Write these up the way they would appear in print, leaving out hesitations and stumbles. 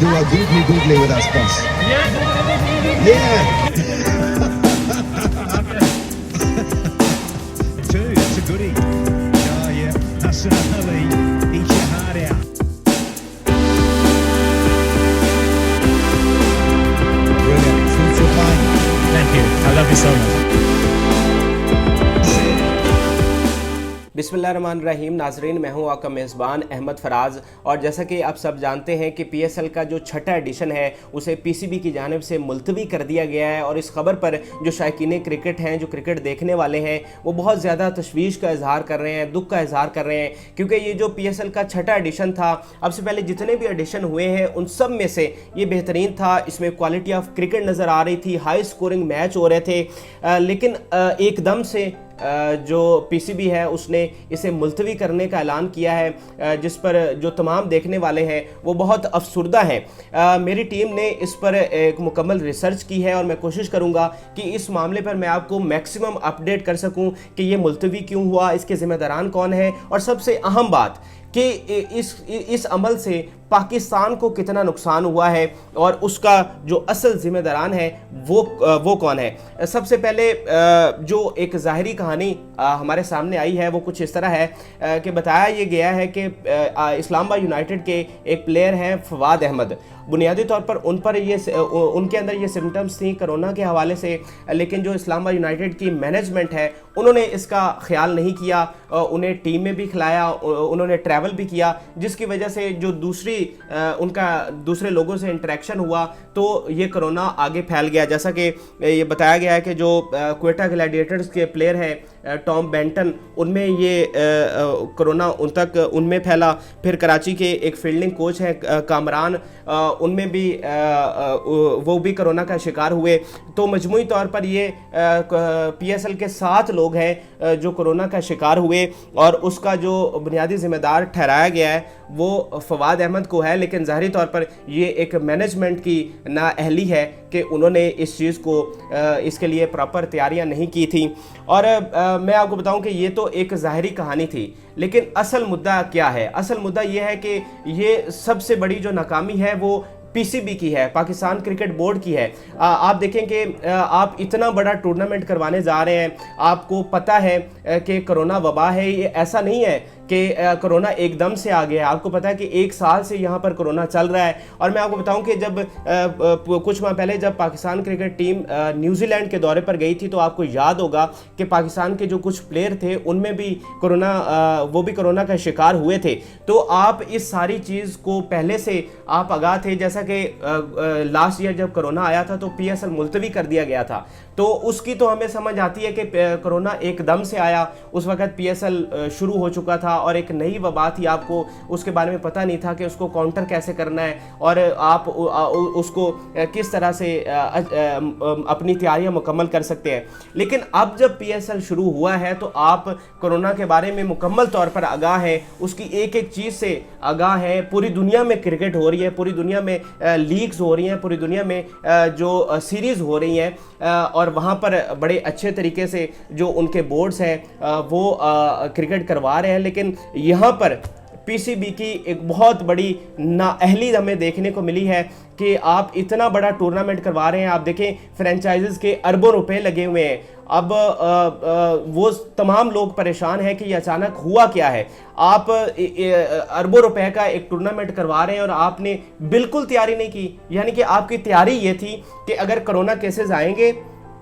do a googly with us, boss. Yeah. Two, that's a goodie. Oh yeah, Hassan Ali, eat your heart out. Brilliant. Food for fine. Thank you. I love you so much. बिस्मिल्लाहिर्रहमानिर्रहीम। नाजरीन, मैं हूं आपका मेज़बान अहमद फराज और जैसा कि आप सब जानते हैं कि पीएसएल का जो छठा एडिशन है उसे पीसीबी की जानिब से मुलतवी कर दिया गया है और इस खबर पर जो शायकीन क्रिकेट हैं, जो क्रिकेट देखने वाले हैं, वो बहुत ज़्यादा तशवीश का इजहार कर रहे हैं, दुख का इजहार कर रहे हैं, क्योंकि ये जो पीएसएल का छठा एडिशन था, अब से पहले जितने भी एडिशन हुए हैं उन सब में से ये बेहतरीन था। इसमें क्वालिटी ऑफ क्रिकेट नज़र आ रही थी, हाई स्कोरिंग मैच हो रहे थे, लेकिन एकदम से जो पीसीबी है उसने इसे मुलतवी करने का ऐलान किया है, जिस पर जो तमाम देखने वाले हैं वो बहुत अफसुर्दा हैं। मेरी टीम ने इस पर एक मुकम्मल रिसर्च की है और मैं कोशिश करूंगा कि इस मामले पर मैं आपको मैक्सिमम अपडेट कर सकूं कि ये मुलतवी क्यों हुआ, इसके ज़िम्मेदारान कौन है और सबसे अहम बात कि इस अमल से पाकिस्तान को कितना नुकसान हुआ है और उसका जो असल जिम्मेदारान है वो कौन है। सबसे पहले जो एक ज़ाहिरी कहानी हमारे सामने आई है वो कुछ इस तरह है कि बताया ये गया है कि इस्लामाबाद यूनाइटेड के एक प्लेयर हैं फवाद अहमद। बुनियादी तौर पर उनके अंदर ये सिम्टम्स थी कोरोना के हवाले से, लेकिन जो इस्लामाबाद यूनाइटेड की मैनेजमेंट है उन्होंने इसका ख्याल नहीं किया, उन्हें टीम में भी खिलाया, उन्होंने ट्रैवल भी किया, जिसकी वजह से जो उनका दूसरे लोगों से इंटरेक्शन हुआ तो ये कोरोना आगे फैल गया। जैसा कि ये बताया गया है कि जो क्वेटा ग्लैडिएटर्स के प्लेयर हैं टॉम बेंटन, उनमें ये कोरोना उनमें फैला। फिर कराची के एक फील्डिंग कोच हैं कामरान, उनमें भी वो भी कोरोना का शिकार हुए। तो मजमूई तौर पर ये पीएसएल के 7 लोग हैं जो कोरोना का शिकार हुए और उसका जो बुनियादी जिम्मेदार ठहराया गया है वो फवाद अहमद को है, लेकिन ज़ाहिरी तौर पर ये एक मैनेजमेंट की नाअहली है कि उन्होंने इस चीज़ को इसके लिए प्रॉपर तैयारियां नहीं की थी। और मैं आपको बताऊं कि ये तो एक ज़ाहिरी कहानी थी, लेकिन असल मुद्दा क्या है? असल मुद्दा ये है कि ये सबसे बड़ी जो नाकामी है वो पीसीबी की है, पाकिस्तान क्रिकेट बोर्ड की है। आप देखें कि आप इतना बड़ा टूर्नामेंट करवाने जा रहे हैं, आपको पता है कि कोरोना वबा है, ये ऐसा नहीं है कि कोरोना एकदम से आ गया है। आपको पता है कि 1 साल से यहाँ पर कोरोना चल रहा है। और मैं आपको बताऊं कि जब कुछ माह पहले जब पाकिस्तान क्रिकेट टीम न्यूजीलैंड के दौरे पर गई थी तो आपको याद होगा कि पाकिस्तान के जो कुछ प्लेयर थे उनमें भी वो भी कोरोना का शिकार हुए थे। तो आप इस सारी चीज़ को पहले से आप आगाह थे। जैसा कि लास्ट ईयर जब कोरोना आया था तो पीएसएल मुलतवी कर दिया गया था, तो उसकी तो हमें समझ आती है कि कोरोना एकदम से आया, उस वक़्त पीएसएल शुरू हो चुका था और एक नई वबा थी, आपको उसके बारे में पता नहीं था कि उसको काउंटर कैसे करना है और आप उसको किस तरह से अपनी तैयारियां मुकम्मल कर सकते हैं। लेकिन अब जब पीएसएल शुरू हुआ है तो आप कोरोना के बारे में मुकम्मल तौर पर आगाह हैं, उसकी एक एक चीज़ से आगाह हैं। पूरी दुनिया में क्रिकेट हो रही है, पूरी दुनिया में लीग्स हो रही हैं, पूरी दुनिया में जो सीरीज़ हो रही हैं और वहाँ पर बड़े अच्छे तरीके से जो उनके बोर्ड्स हैं वो क्रिकेट करवा रहे हैं। लेकिन यहाँ पर पीसीबी की एक बहुत बड़ी नाअहली हमें देखने को मिली है कि आप इतना बड़ा टूर्नामेंट करवा रहे हैं। आप देखें फ्रेंचाइजीज के अरबों रुपए लगे हुए हैं। अब वो तमाम लोग परेशान हैं कि ये अचानक हुआ क्या है। आप अरबों रुपए का एक टूर्नामेंट करवा रहे हैं और आपने बिल्कुल तैयारी नहीं की। यानी कि आपकी तैयारी ये थी कि अगर कोरोना केसेस आएंगे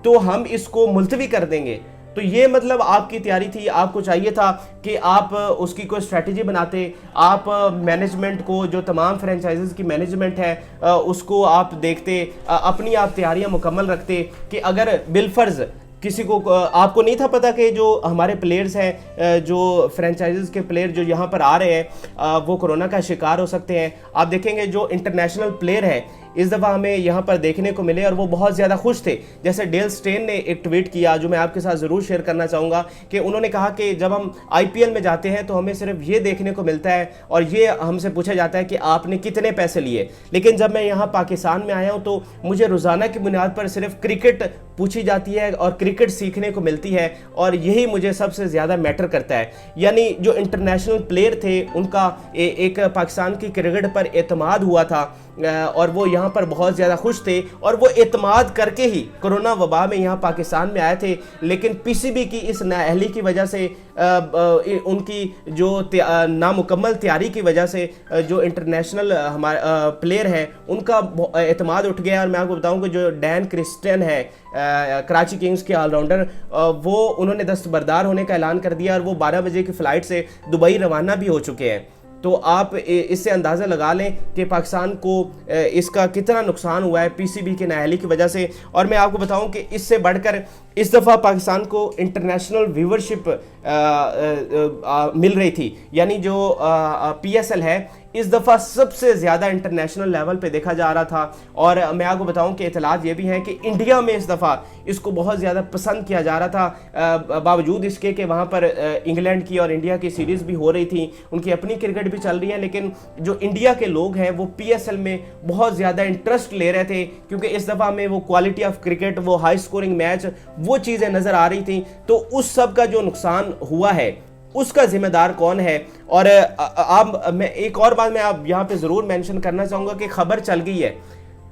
तो हम इसको मुलतवी कर देंगे। तो ये मतलब आपकी तैयारी थी। आपको चाहिए था कि आप उसकी कोई स्ट्रैटेजी बनाते, आप मैनेजमेंट को, जो तमाम फ्रेंचाइजीज की मैनेजमेंट है उसको आप देखते, अपनी आप तैयारियां मुकम्मल रखते कि अगर बिलफर्ज किसी को, आपको नहीं था पता कि जो हमारे प्लेयर्स हैं, जो फ्रेंचाइजीज के प्लेयर जो यहाँ पर आ रहे हैं वो कोरोना का शिकार हो सकते हैं। आप देखेंगे जो इंटरनेशनल प्लेयर हैं इस दफ़ा हमें यहाँ पर देखने को मिले और वो बहुत ज़्यादा खुश थे। जैसे डेल स्टेन ने एक ट्वीट किया जो मैं आपके साथ ज़रूर शेयर करना चाहूँगा कि उन्होंने कहा कि जब हम आईपीएल में जाते हैं तो हमें सिर्फ ये देखने को मिलता है और ये हमसे पूछा जाता है कि आपने कितने पैसे लिए, लेकिन जब मैं यहाँ पाकिस्तान में आया हूँ तो मुझे रोज़ाना की बुनियाद पर सिर्फ क्रिकेट पूछी जाती है और क्रिकेट सीखने को मिलती है और यही मुझे सबसे ज़्यादा मैटर करता है। यानी जो इंटरनेशनल प्लेयर थे उनका एक पाकिस्तान की क्रिकेट पर एतमाद हुआ था और वो यहाँ पर बहुत ज़्यादा खुश थे और वो एतमाद करके ही कोरोना वबा में यहाँ पाकिस्तान में आए थे। लेकिन पीसीबी की इस नाअहली की वजह से, उनकी जो नामुकम्मल तैयारी की वजह से जो इंटरनेशनल हमारे प्लेयर हैं उनका एतमाद उठ गया। और मैं आपको बताऊं कि जो डैन क्रिस्टियन है कराची किंग्स के ऑलराउंडर, वो उन्होंने दस्तबरदार होने का ऐलान कर दिया और वो 12 बजे की फ़्लाइट से दुबई रवाना भी हो चुके हैं। तो आप इससे अंदाज़ा लगा लें कि पाकिस्तान को इसका कितना नुकसान हुआ है पीसीबी के नाअहली की वजह से। और मैं आपको बताऊं कि इससे बढ़कर इस दफ़ा पाकिस्तान को इंटरनेशनल व्यूवरशिप मिल रही थी, यानी जो पीएसएल है इस दफ़ा सबसे ज़्यादा इंटरनेशनल लेवल पे देखा जा रहा था। और मैं आपको बताऊं कि इतलात ये भी हैं कि इंडिया में इस दफ़ा इसको बहुत ज़्यादा पसंद किया जा रहा था, बावजूद इसके कि वहाँ पर इंग्लैंड की और इंडिया की सीरीज़ भी हो रही थी, उनकी अपनी क्रिकेट भी चल रही है। लेकिन जो इंडिया के लोग हैं वो पीएसएल में बहुत ज़्यादा इंटरेस्ट ले रहे थे, क्योंकि इस दफ़ा में वो क्वालिटी ऑफ क्रिकेट, वो हाई स्कोरिंग मैच, वो चीज़ें नज़र आ रही थी। तो उस सब का जो नुकसान हुआ है उसका जिम्मेदार कौन है? और मैं एक और बात मैं आप यहाँ पे ज़रूर मेंशन करना चाहूँगा कि खबर चल गई है,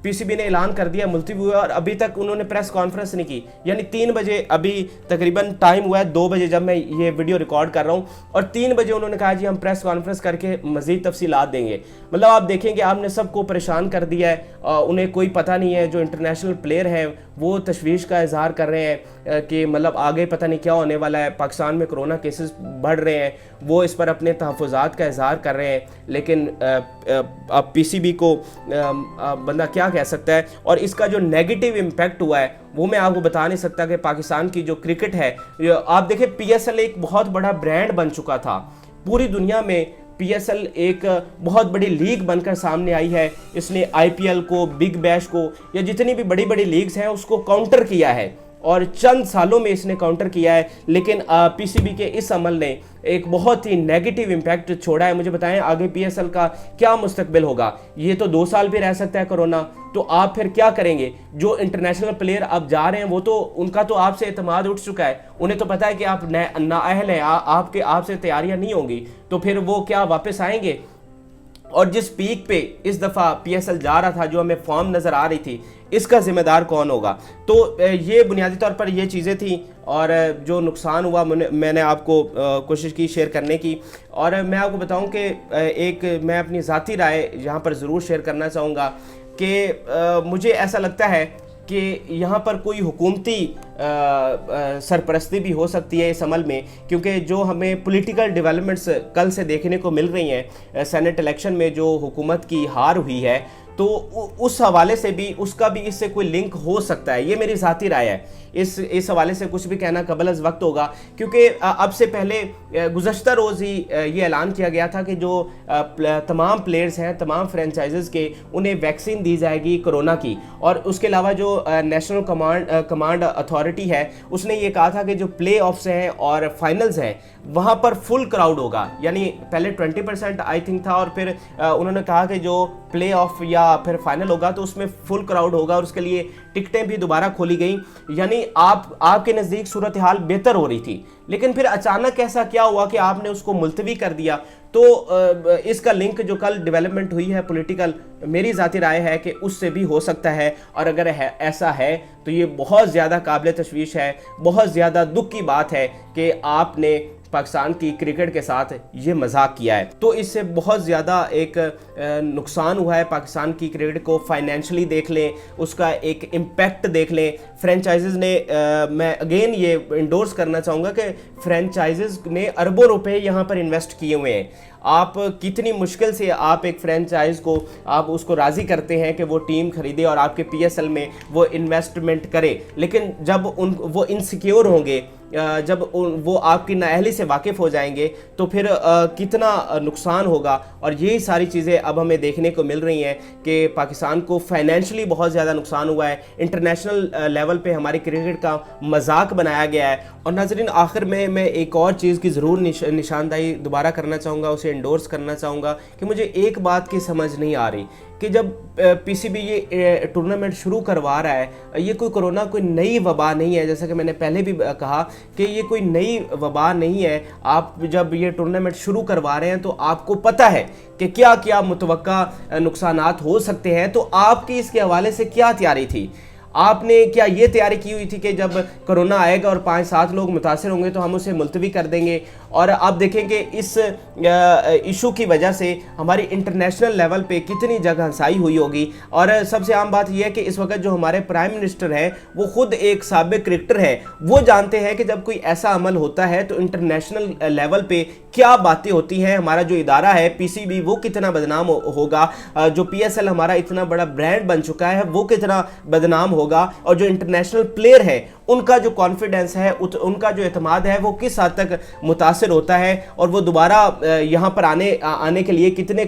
पीसीबी ने ऐलान कर दिया मुलतवी हुआ और अभी तक उन्होंने प्रेस कॉन्फ्रेंस नहीं की। यानी 3 बजे अभी तकरीबन टाइम हुआ है, 2 बजे जब मैं ये वीडियो रिकॉर्ड कर रहा हूँ, और 3 बजे उन्होंने कहा जी हम प्रेस कॉन्फ्रेंस करके मज़ीद तफसीलात देंगे। मतलब आप देखेंगे आपने सबको परेशान कर दिया है, उन्हें कोई पता नहीं है। जो इंटरनेशनल प्लेयर हैं वो तशवीश का इजहार कर रहे हैं कि मतलब आगे पता नहीं क्या होने वाला है, पाकिस्तान में कोरोना केसेस बढ़ रहे हैं, वो इस पर अपने तहफ़्फ़ुज़ात का इजहार कर रहे हैं। लेकिन अब पीसीबी को बंदा क्या कह सकता है? और इसका जो नेगेटिव इम्पैक्ट हुआ है वो मैं आपको बता नहीं सकता कि पाकिस्तान की जो क्रिकेट है, आप देखें पीएसएल एक बहुत बड़ा ब्रांड बन चुका था पूरी दुनिया में। पीएसएल एक बहुत बड़ी लीग बनकर सामने आई है। इसने आईपीएल को, बिग बैश को, या जितनी भी बड़ी बड़ी लीग्स हैं उसको काउंटर किया है और चंद सालों में इसने काउंटर किया है। लेकिन पीसीबी के इस अमल ने एक बहुत ही नेगेटिव इम्पैक्ट छोड़ा है। मुझे बताएं आगे पीएसएल का क्या मुस्तकबिल होगा? ये तो 2 साल भी रह सकता है कोरोना, तो आप फिर क्या करेंगे? जो इंटरनेशनल प्लेयर अब जा रहे हैं वो तो उनका तो आपसे एतमाद उठ चुका है, उन्हें तो पता है कि आप नाअहल हैं, आपसे तैयारियां नहीं होंगी, तो फिर वो क्या वापस आएंगे? और जिस पीक पे इस दफ़ा पीएसएल जा रहा था, जो हमें फॉर्म नज़र आ रही थी, इसका ज़िम्मेदार कौन होगा? तो ये बुनियादी तौर पर ये चीज़ें थी और जो नुकसान हुआ मैंने आपको कोशिश की शेयर करने की। और मैं आपको बताऊं कि एक मैं अपनी ज़ाती राय यहाँ पर ज़रूर शेयर करना चाहूँगा कि मुझे ऐसा लगता है कि यहाँ पर कोई हुकूमती सरपरस्ती भी हो सकती है इस अमल में, क्योंकि जो हमें पॉलिटिकल डेवलपमेंट्स कल से देखने को मिल रही हैं, सेनेट इलेक्शन में जो हुकूमत की हार हुई है, तो उस हवाले से भी उसका भी इससे कोई लिंक हो सकता है। ये मेरी ज़ाती राय है। इस हवाले से कुछ भी कहना कबल अज़ वक्त होगा, क्योंकि अब से पहले गुज़श्ता रोज़ ही ये ऐलान किया गया था कि जो तमाम प्लेयर्स हैं, तमाम फ्रेंचाइजेस के, उन्हें वैक्सीन दी जाएगी कोरोना की। और उसके अलावा जो नेशनल कमांड अथॉरिटी है उसने ये कहा था कि जो प्ले ऑफ्स हैं और फाइनल्स हैं वहाँ पर फुल क्राउड होगा। यानी पहले 20% आई थिंक था, और फिर उन्होंने कहा कि जो प्ले ऑफ या फिर फाइनल होगा तो उसमें फुल क्राउड होगा, और उसके लिए टिकटें भी दोबारा खोली गई। यानी आपके नज़दीक सूरत हाल बेहतर हो रही थी, लेकिन फिर अचानक ऐसा क्या हुआ कि आपने उसको मुलतवी कर दिया? तो इसका लिंक जो कल डेवलपमेंट हुई है पॉलिटिकल, मेरी ज़ाती राय है कि उससे भी हो सकता है। और अगर ऐसा है तो ये बहुत ज़्यादा काबिल तशवीश है, बहुत ज़्यादा दुख की बात है कि आपने पाकिस्तान की क्रिकेट के साथ ये मजाक किया है। तो इससे बहुत ज़्यादा एक नुकसान हुआ है पाकिस्तान की क्रिकेट को। फाइनेंशियली देख लें, उसका एक इम्पैक्ट देख लें। फ्रेंचाइजेज़ ने मैं अगेन ये इंडोर्स करना चाहूँगा कि फ्रेंचाइजेज़ ने अरबों रुपए यहाँ पर इन्वेस्ट किए हुए हैं। आप कितनी मुश्किल से आप एक फ्रेंचाइज को आप उसको राज़ी करते हैं कि वो टीम खरीदे और आपके पीएसएल में वो इन्वेस्टमेंट करे, लेकिन जब वो इनसिक्योर होंगे, जब वो आपकी नाअहली से वाकिफ़ हो जाएंगे, तो फिर कितना नुकसान होगा। और यही सारी चीज़ें अब हमें देखने को मिल रही हैं कि पाकिस्तान को फाइनेंशियली बहुत ज़्यादा नुकसान हुआ है। इंटरनेशनल लेवल पे हमारी क्रिकेट का मजाक बनाया गया है। और नाज़रीन, आखिर में मैं एक और चीज़ की ज़रूर निशानदाही दोबारा करना चाहूँगा, उसे इंडोर्स करना चाहूँगा कि मुझे एक बात की समझ नहीं आ रही कि जब पीसीबी ये टूर्नामेंट शुरू करवा रहा है, ये कोई कोरोना कोई नई वबा नहीं है, जैसा कि मैंने पहले भी कहा कि ये कोई नई वबा नहीं है। आप जब ये टूर्नामेंट शुरू करवा रहे हैं तो आपको पता है कि क्या क्या मुतवक्का नुकसानात हो सकते हैं, तो आपकी इसके हवाले से क्या तैयारी थी? आपने क्या ये तैयारी की हुई थी कि जब कोरोना आएगा और 5-7 लोग मुतासर होंगे तो हम उसे मुलतवी कर देंगे? और आप देखें कि इस इशू की वजह से हमारी इंटरनेशनल लेवल पे कितनी जगह हंसाई हुई होगी। और सबसे आम बात यह है कि इस वक्त जो हमारे प्राइम मिनिस्टर हैं वो खुद एक साबिक क्रिकेटर है, वो जानते हैं कि जब कोई ऐसा अमल होता है तो इंटरनेशनल लेवल पे क्या बातें होती हैं। हमारा जो इदारा है पीसीबी वो कितना बदनाम होगा, जो पीएसएल हमारा इतना बड़ा ब्रांड बन चुका है वो कितना बदनाम होगा, और जो इंटरनेशनल प्लेयर है उनका जो कॉन्फिडेंस है, उनका जो एतमाद है वो किस हद तक मुतासर होता है, और वो दोबारा यहाँ पर आने के लिए कितने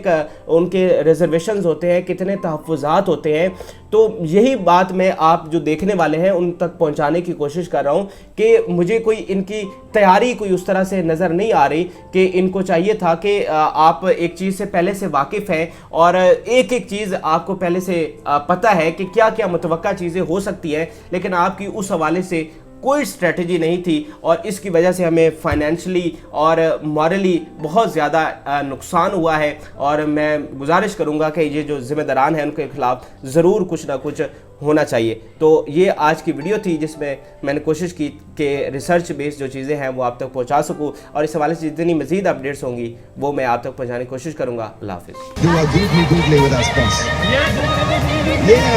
उनके रिजर्वेशंस होते हैं, कितने तहफ़्फ़ुज़ात होते हैं। तो यही बात मैं आप जो देखने वाले हैं उन तक पहुँचाने की कोशिश कर रहा हूँ कि मुझे कोई इनकी तैयारी कोई उस तरह से नज़र नहीं आ रही कि इनको चाहिए था कि आप एक चीज़ से पहले से वाकिफ़ हैं और एक एक चीज़ आपको पहले से पता है कि क्या क्या मुतवक्का चीज़ें हो सकती हैं, लेकिन आपकी उस हवाले से कोई स्ट्रेटजी नहीं थी, और इसकी वजह से हमें फाइनेंशियली और मॉरली बहुत ज़्यादा नुकसान हुआ है। और मैं गुजारिश करूंगा कि ये जो ज़िम्मेदारान हैं उनके खिलाफ ज़रूर कुछ ना कुछ होना चाहिए। तो ये आज की वीडियो थी जिसमें मैंने कोशिश की कि रिसर्च बेस्ड जो चीज़ें हैं वो आप तक पहुंचा सकूं, और इस हवाले से जितनी मज़ीद अपडेट्स होंगी वो मैं आप तक पहुंचाने की कोशिश करूंगा। अल्लाह हाफ़िज़। Do a googly with us, boss. Yeah.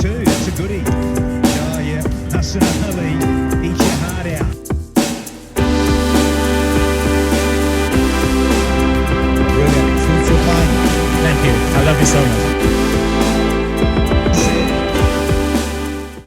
Two, that's a goodie. Oh yeah, Hassan Ali, eat your heart out. Brilliant. Fruitful find. Thank you. I love you so much.